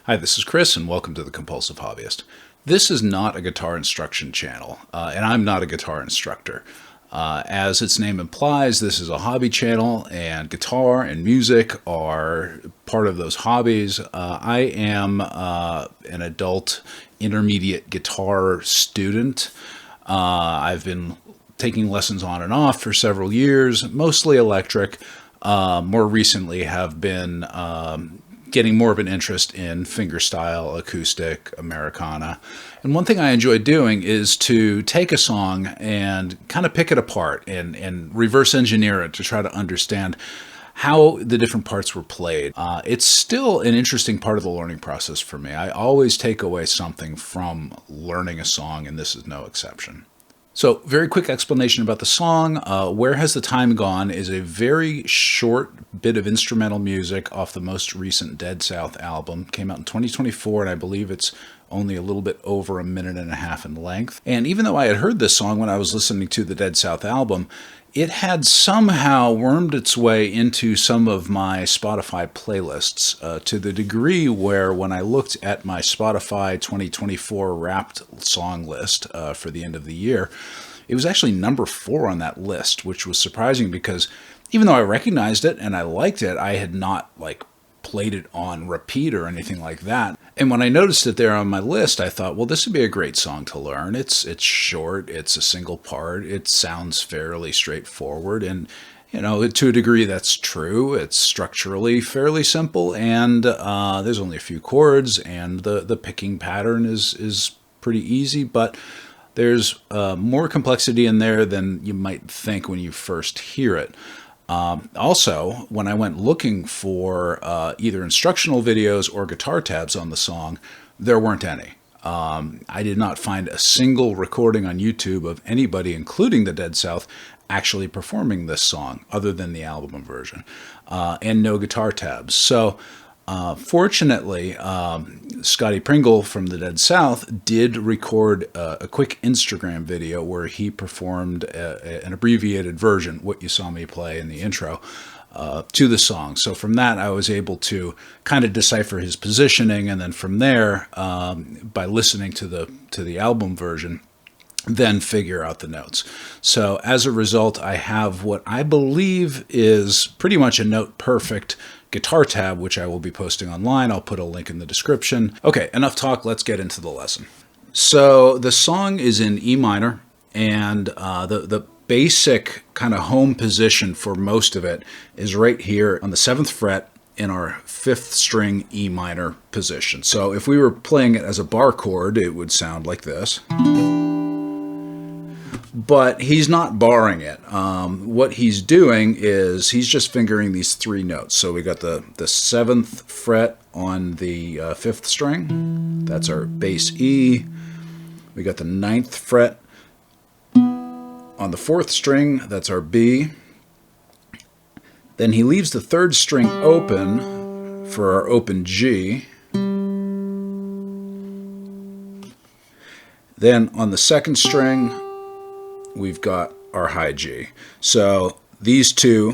Hi, this is Chris, and welcome to The Compulsive Hobbyist. This is not a guitar instruction channel, and I'm not a guitar instructor. As its name implies, this is a hobby channel, and guitar and music are part of those hobbies. I am an adult intermediate guitar student. I've been taking lessons on and off for several years, mostly electric. More recently have been getting more of an interest in fingerstyle, acoustic, Americana. And one thing I enjoy doing is to take a song and kind of pick it apart and reverse engineer it to try to understand how the different parts were played. It's still an interesting part of the learning process for me. I always take away something from learning a song, and this is no exception. So, very quick explanation about the song. Where Has the Time Gone is a very short bit of instrumental music off the most recent Dead South album. Came out in 2024, and I believe it's only a little bit over a minute and a half in length. And even though I had heard this song when I was listening to the Dead South album, it had somehow wormed its way into some of my Spotify playlists to the degree where when I looked at my Spotify 2024 Wrapped song list for the end of the year, it was actually number 4 on that list, which was surprising because even though I recognized it and I liked it, I had not played it on repeat or anything like that. And when I noticed it there on my list, I thought, well, this would be a great song to learn. It's short, it's a single part, it sounds fairly straightforward, and to a degree that's true. It's structurally fairly simple, and there's only a few chords, and the picking pattern is pretty easy, but there's more complexity in there than you might think when you first hear it. Also, when I went looking for either instructional videos or guitar tabs on the song, there weren't any. I did not find a single recording on YouTube of anybody, including the Dead South, actually performing this song other than the album version, and no guitar tabs. So fortunately, Scotty from the Dead South did record a quick Instagram video where he performed an abbreviated version, what you saw me play in the intro, to the song. So from that, I was able to kind of decipher his positioning, and then from there, by listening to the album version, then figure out the notes. So as a result, I have what I believe is pretty much a note perfect guitar tab, which I will be posting online. I'll put a link in the description. Okay, enough talk. Let's get into the lesson. So the song is in E minor, and the basic kind of home position for most of it is right here on the 7th fret in our 5th string E minor position. So if we were playing it as a bar chord, it would sound like this. But he's not barring it. What he's doing is he's just fingering these 3 notes. So we got the 7th fret on the 5th string. That's our bass E. We got the 9th fret on the 4th string. That's our B. Then he leaves the 3rd string open for our open G. Then on the 2nd string, we've got our high G. So these two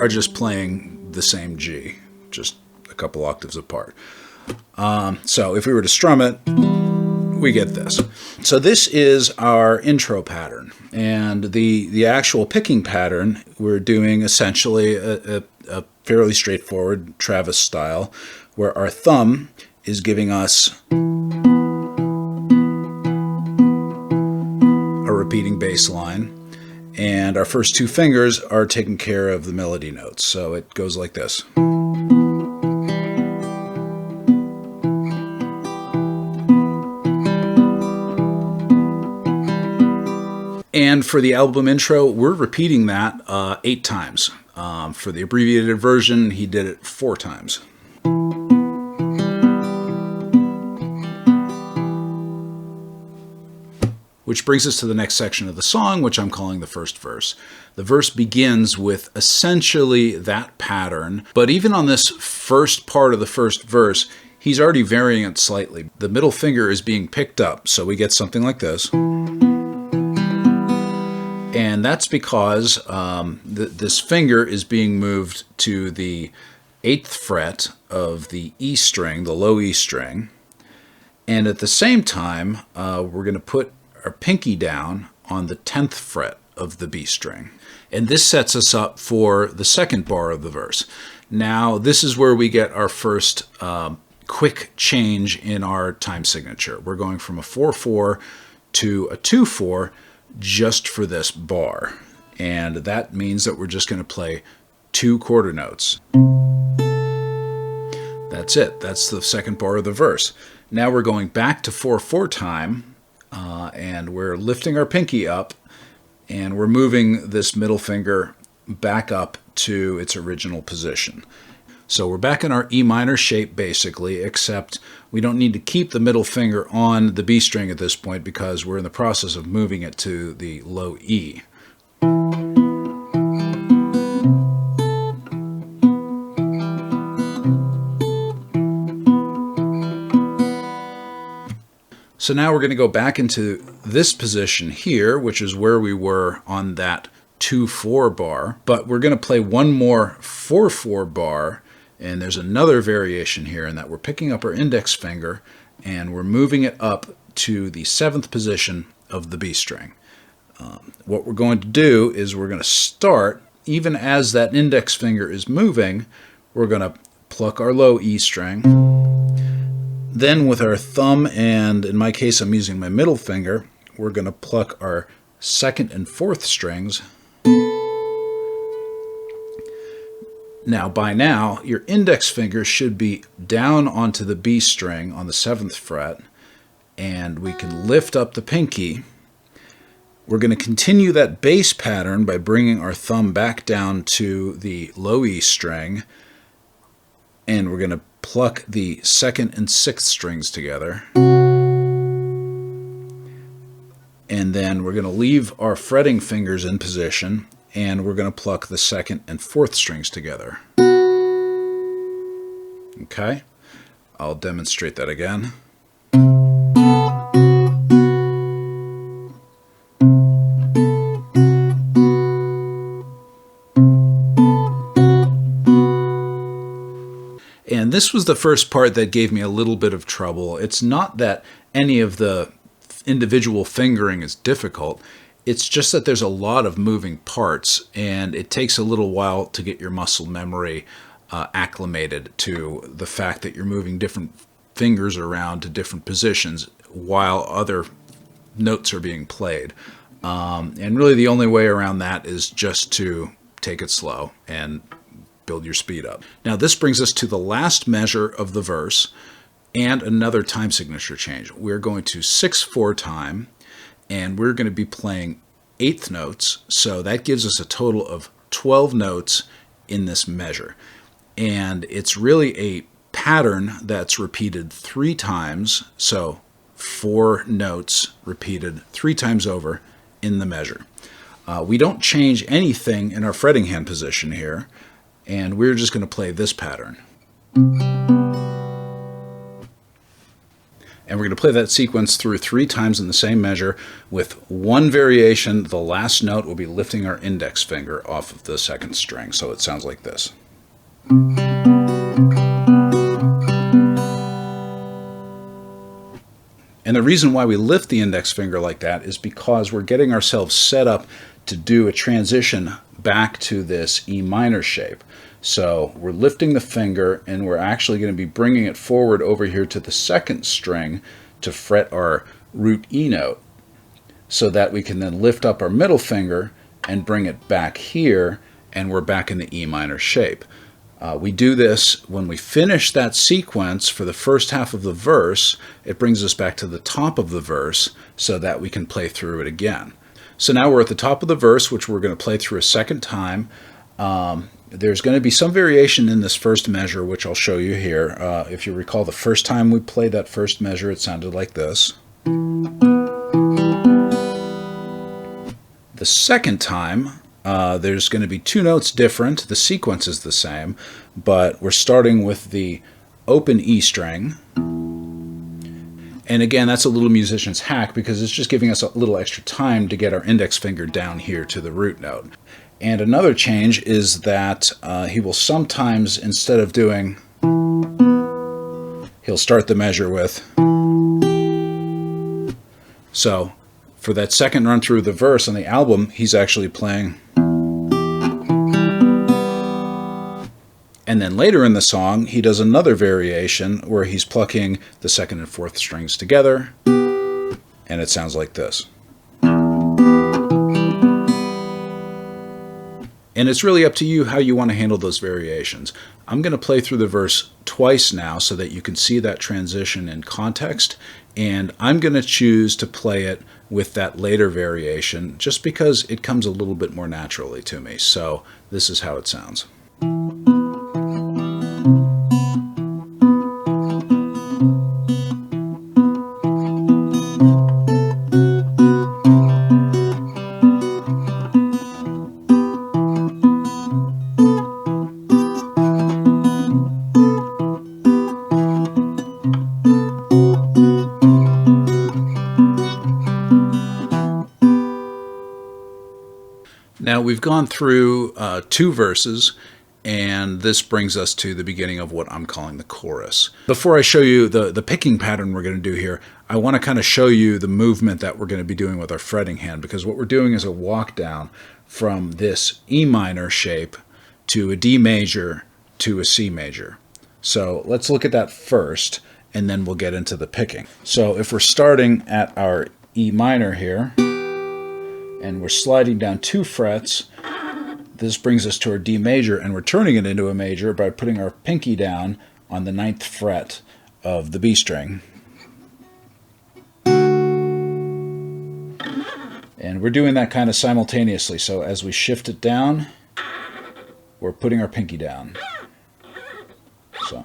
are just playing the same G, just a couple octaves apart. So if we were to strum it, we get this. So this is our intro pattern. And the actual picking pattern, we're doing essentially a fairly straightforward Travis style, where our thumb is giving us repeating bass line, and our first 2 fingers are taking care of the melody notes. So it goes like this. And for the album intro, we're repeating that 8 times. For the abbreviated version, he did it 4 times. Which brings us to the next section of the song, which I'm calling the first verse. The verse begins with essentially that pattern, but even on this first part of the first verse, he's already varying it slightly. The middle finger is being picked up, so we get something like this. And that's because this finger is being moved to the 8th fret of the E string, the low E string, and at the same time we're going to put our pinky down on the 10th fret of the B string. And this sets us up for the second bar of the verse. Now this is where we get our first quick change in our time signature. We're going from a 4/4 to a 2/4 just for this bar. And that means that we're just going to play 2 quarter notes. That's it. That's the second bar of the verse. Now we're going back to 4/4 time, and we're lifting our pinky up, and we're moving this middle finger back up to its original position. So we're back in our E minor shape basically, except we don't need to keep the middle finger on the B string at this point because we're in the process of moving it to the low E. So now we're going to go back into this position here, which is where we were on that 2/4 bar, but we're going to play one more 4/4 bar, and there's another variation here in that we're picking up our index finger and we're moving it up to the 7th position of the B string. What we're going to do is we're going to start, even as that index finger is moving, we're going to pluck our low E string. Then with our thumb, and in my case I'm using my middle finger, we're going to pluck our 2nd and 4th strings. Now by now, your index finger should be down onto the B string on the 7th fret, and we can lift up the pinky. We're going to continue that bass pattern by bringing our thumb back down to the low E string, and we're going to pluck the 2nd and 6th strings together. And then we're going to leave our fretting fingers in position, and we're going to pluck the 2nd and 4th strings together. Okay, I'll demonstrate that again. And this was the first part that gave me a little bit of trouble. It's not that any of the individual fingering is difficult. It's just that there's a lot of moving parts, and it takes a little while to get your muscle memory acclimated to the fact that you're moving different fingers around to different positions while other notes are being played. And really the only way around that is just to take it slow and build your speed up. Now this brings us to the last measure of the verse and another time signature change. We're going to 6/4 time, and we're going to be playing 8th notes, so that gives us a total of 12 notes in this measure. And it's really a pattern that's repeated 3 times, so 4 notes repeated 3 times over in the measure. We don't change anything in our fretting hand position here, and we're just going to play this pattern. And we're going to play that sequence through 3 times in the same measure with one variation. The last note will be lifting our index finger off of the 2nd string, so it sounds like this. And the reason why we lift the index finger like that is because we're getting ourselves set up to do a transition back to this E minor shape. So we're lifting the finger, and we're actually going to be bringing it forward over here to the 2nd string to fret our root E note, so that we can then lift up our middle finger and bring it back here, and we're back in the E minor shape. We do this when we finish that sequence for the first half of the verse. It brings us back to the top of the verse so that we can play through it again. So now we're at the top of the verse, which we're going to play through a 2nd time. There's going to be some variation in this first measure, which I'll show you here. If you recall, the first time we played that first measure, it sounded like this. The second time, there's going to be 2 notes different. The sequence is the same, but we're starting with the open E string. And again, that's a little musician's hack because it's just giving us a little extra time to get our index finger down here to the root note. And another change is that he will sometimes, instead of doing, he'll start the measure with. So for that second run through the verse on the album, he's actually playing. And then later in the song, he does another variation where he's plucking the second and fourth strings together, and it sounds like this. And it's really up to you how you want to handle those variations. I'm going to play through the verse twice now so that you can see that transition in context, and I'm going to choose to play it with that later variation just because it comes a little bit more naturally to me. So this is how it sounds. Now we've gone through 2 verses, and this brings us to the beginning of what I'm calling the chorus. Before I show you the picking pattern we're going to do here, I want to kind of show you the movement that we're going to be doing with our fretting hand, because what we're doing is a walk down from this E minor shape to a D major to a C major. So let's look at that first, and then we'll get into the picking. So if we're starting at our E minor here, and we're sliding down 2 frets, this brings us to our D major, and we're turning it into a major by putting our pinky down on the 9th fret of the B string. And we're doing that kind of simultaneously, so as we shift it down, we're putting our pinky down. So.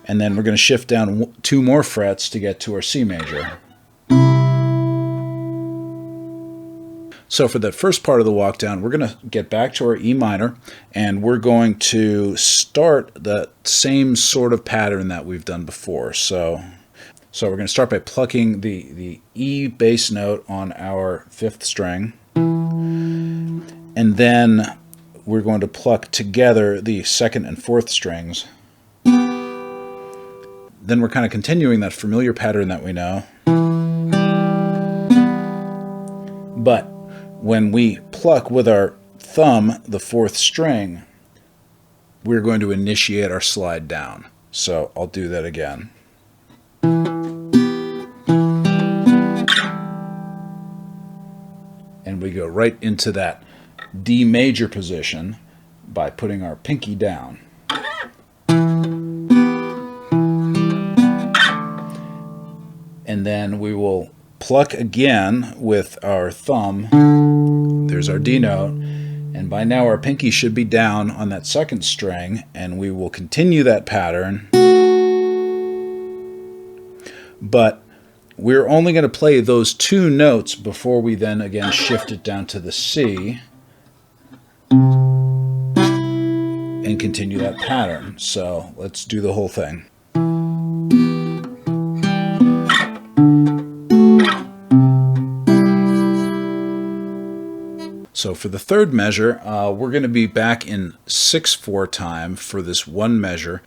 And then we're going to shift down 2 more frets to get to our C major. So for that first part of the walk down, we're going to get back to our E minor, and we're going to start the same sort of pattern that we've done before. So we're going to start by plucking the E bass note on our 5th string, and then we're going to pluck together the 2nd and 4th strings. Then we're kind of continuing that familiar pattern that we know. But when we pluck with our thumb the 4th string, we're going to initiate our slide down. So I'll do that again. And we go right into that D major position by putting our pinky down. And then we will pluck again with our thumb. There's our D note, and by now our pinky should be down on that 2nd string, and we will continue that pattern, but we're only going to play those 2 notes before we then again shift it down to the C and continue that pattern. So let's do the whole thing. So for the 3rd measure, we're going to be back in 6/4 time for this one measure.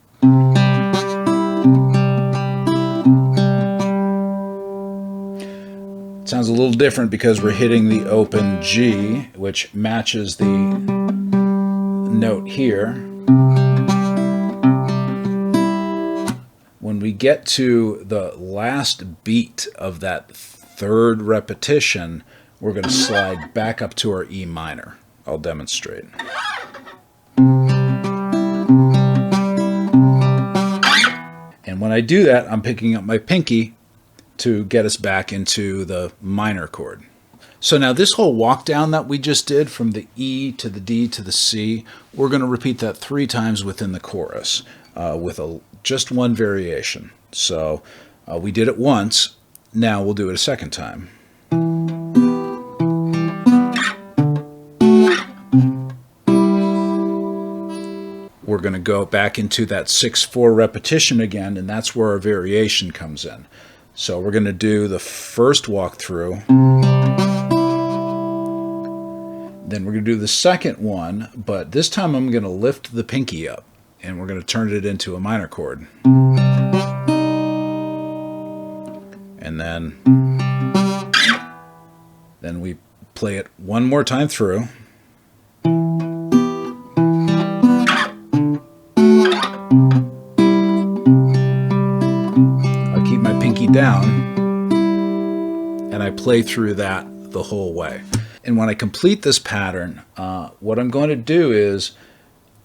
It sounds a little different because we're hitting the open G, which matches the note here. When we get to the last beat of that 3rd repetition, we're going to slide back up to our E minor. I'll demonstrate. And when I do that, I'm picking up my pinky to get us back into the minor chord. So now this whole walk down that we just did from the E to the D to the C, we're going to repeat that 3 times within the chorus with just one variation. So we did it once, now we'll do it a 2nd time. We're going to go back into that 6/4 repetition again, and that's where our variation comes in. So we're going to do the first walk through. Then we're going to do the second one, but this time I'm going to lift the pinky up, and we're going to turn it into a minor chord. And then we play it one more time through. I keep my pinky down, and I play through that the whole way. And when I complete this pattern, what I'm going to do is,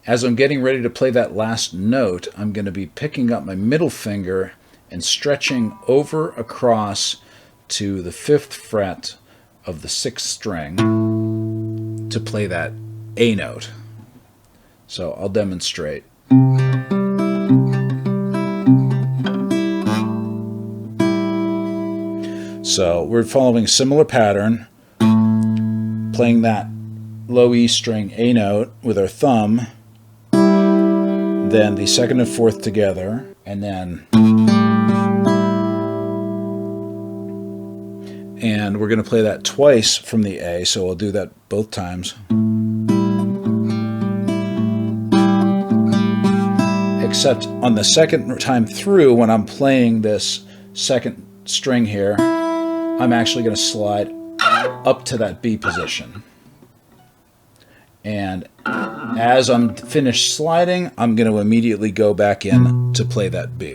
as I'm getting ready to play that last note, I'm going to be picking up my middle finger and stretching over across to the 5th fret of the 6th string to play that A note. So I'll demonstrate. So we're following a similar pattern, playing that low E string A note with our thumb, then the 2nd and 4th together, and we're going to play that twice from the A, so we'll do that both times. Except on the second time through, when I'm playing this 2nd string here, I'm actually going to slide up to that B position. And as I'm finished sliding, I'm going to immediately go back in to play that B.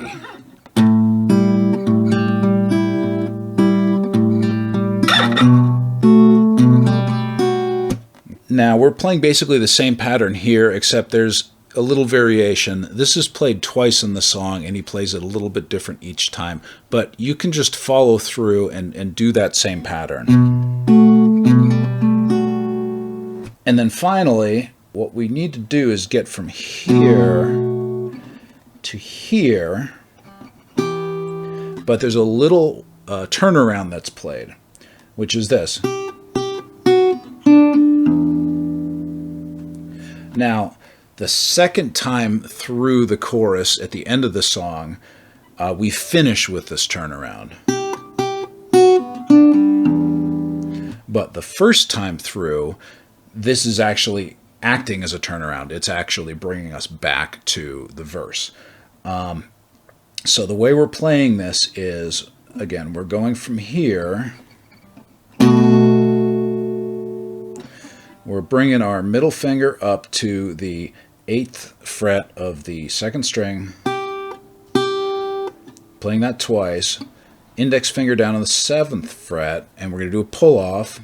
Now we're playing basically the same pattern here, except there's a little variation. This is played twice in the song, and he plays it a little bit different each time. But you can just follow through and do that same pattern. And then finally, what we need to do is get from here to here, but there's a little turnaround that's played, which is this. Now, the second time through the chorus at the end of the song, we finish with this turnaround. But the first time through, this is actually acting as a turnaround. It's actually bringing us back to the verse. So the way we're playing this is, again, we're going from here. We're bringing our middle finger up to the 8th fret of the 2nd string, playing that twice, index finger down on the 7th fret, and we're going to do a pull-off.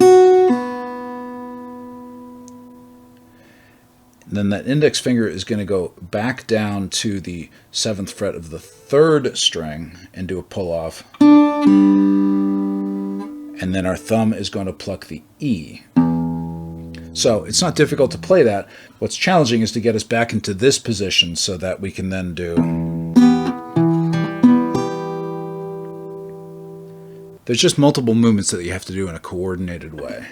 Then that index finger is going to go back down to the 7th fret of the 3rd string and do a pull-off. And then our thumb is going to pluck the E. So it's not difficult to play that. What's challenging is to get us back into this position so that we can then do. There's just multiple movements that you have to do in a coordinated way.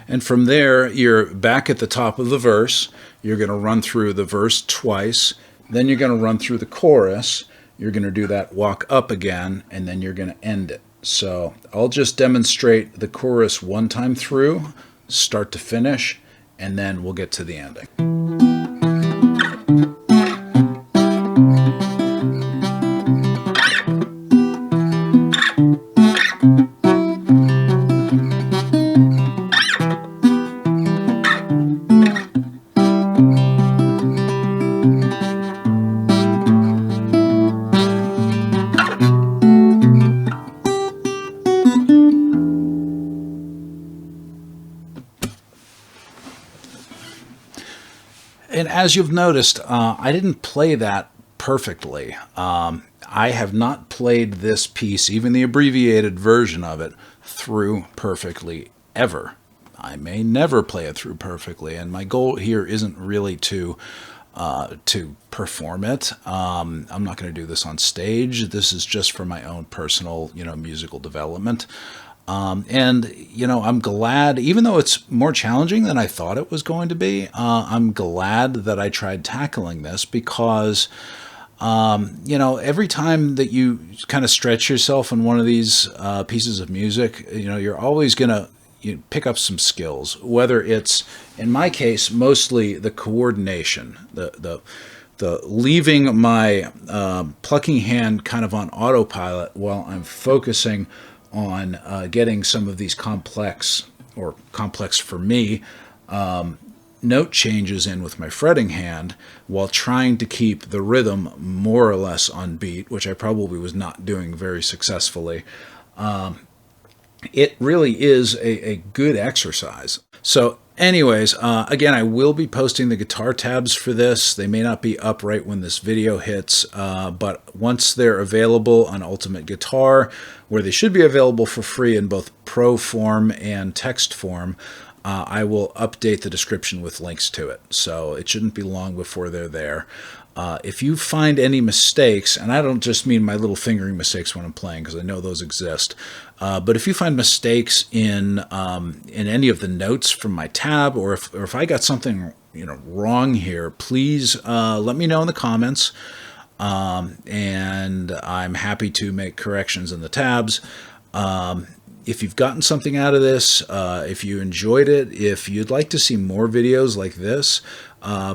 And from there, you're back at the top of the verse. You're going to run through the verse twice. Then you're going to run through the chorus. You're going to do that walk up again, and then you're going to end it. So I'll just demonstrate the chorus one time through, start to finish, and then we'll get to the ending. And as you've noticed, I didn't play that perfectly. I have not played this piece, even the abbreviated version of it, through perfectly ever. I may never play it through perfectly, and my goal here isn't really to perform it. I'm not going to do this on stage. This is just for my own personal, musical development. And I'm glad, even though it's more challenging than I thought it was going to be, I'm glad that I tried tackling this because You know, every time that you kind of stretch yourself on one of these pieces of music, you know, you're always going to pick up some skills, whether it's, in my case, mostly the coordination, the leaving my plucking hand kind of on autopilot while I'm focusing on getting some of these complex, or complex for me, note changes in with my fretting hand while trying to keep the rhythm more or less on beat, which I probably was not doing very successfully. It really is a good exercise. So anyways, again, I will be posting the guitar tabs for this. They may not be up right when this video hits, but once they're available on Ultimate Guitar, where they should be available for free in both Pro form and text form, I will update the description with links to it. So it shouldn't be long before they're there. If you find any mistakes, and I don't just mean my little fingering mistakes when I'm playing, because I know those exist, but if you find mistakes in any of the notes from my tab, or if I got something wrong here, please let me know in the comments, and I'm happy to make corrections in the tabs. If you've gotten something out of this, if you enjoyed it, if you'd like to see more videos like this,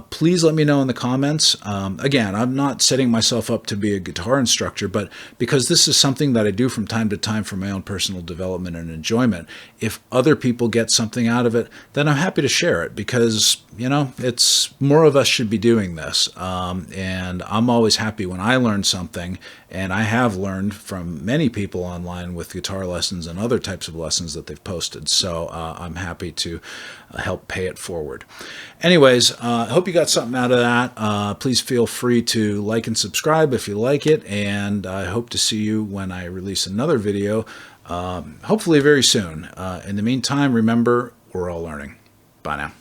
please let me know in the comments. Again, I'm not setting myself up to be a guitar instructor, but because this is something that I do from time to time for my own personal development and enjoyment, if other people get something out of it, then I'm happy to share it, because, it's more of us should be doing this. And I'm always happy when I learn something, and I have learned from many people online with guitar lessons and other types of lessons that they've posted. So I'm happy to help pay it forward. Anyways, I hope you got something out of that. Please feel free to like and subscribe if you like it, and I hope to see you when I release another video, hopefully very soon. In the meantime, remember, we're all learning. Bye now.